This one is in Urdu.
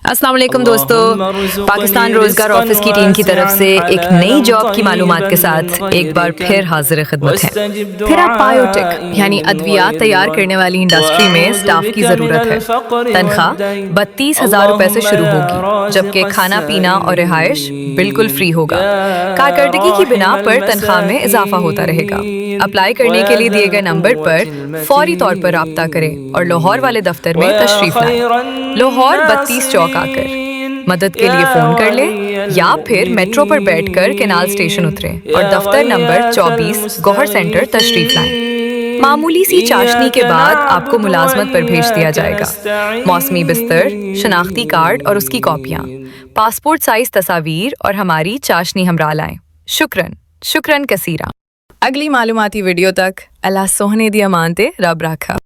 السلام علیکم دوستو، پاکستان روزگار آفس کی ٹیم کی طرف سے ایک نئی جاب کی معلومات کے ساتھ ایک بار پھر حاضر خدمت ہے۔ پھر آپ بایوٹیک یعنی ادویات تیار کرنے والی انڈسٹری میں سٹاف کی ضرورت ہے۔ تنخواہ 32,000 روپے سے شروع ہوگی، جبکہ کھانا پینا اور رہائش بالکل فری ہوگا۔ کارکردگی کی بنا پر تنخواہ میں اضافہ ہوتا رہے گا۔ اپلائی کرنے کے لیے دیے گئے نمبر پر فوری طور پر رابطہ کریں اور لاہور والے دفتر میں تشریف لائیں۔ لاہور 32 چوک آ کر مدد کے لیے فون کر لیں یا پھر میٹرو پر بیٹھ کر کینال اسٹیشن اتریں اور دفتر نمبر 24 گوہر سینٹر تشریف لائیں۔ معمولی سی چاشنی کے بعد آپ کو ملازمت پر بھیج دیا جائے گا۔ موسمی بستر، شناختی کارڈ اور اس کی کاپیاں، پاسپورٹ سائز تصاویر اور ہماری چاشنی ہمراہ لائیں۔ شکراً کثیرہ۔ اگلی معلوماتی ویڈیو تک اللہ سوہنے دی امان تے رب رکھا۔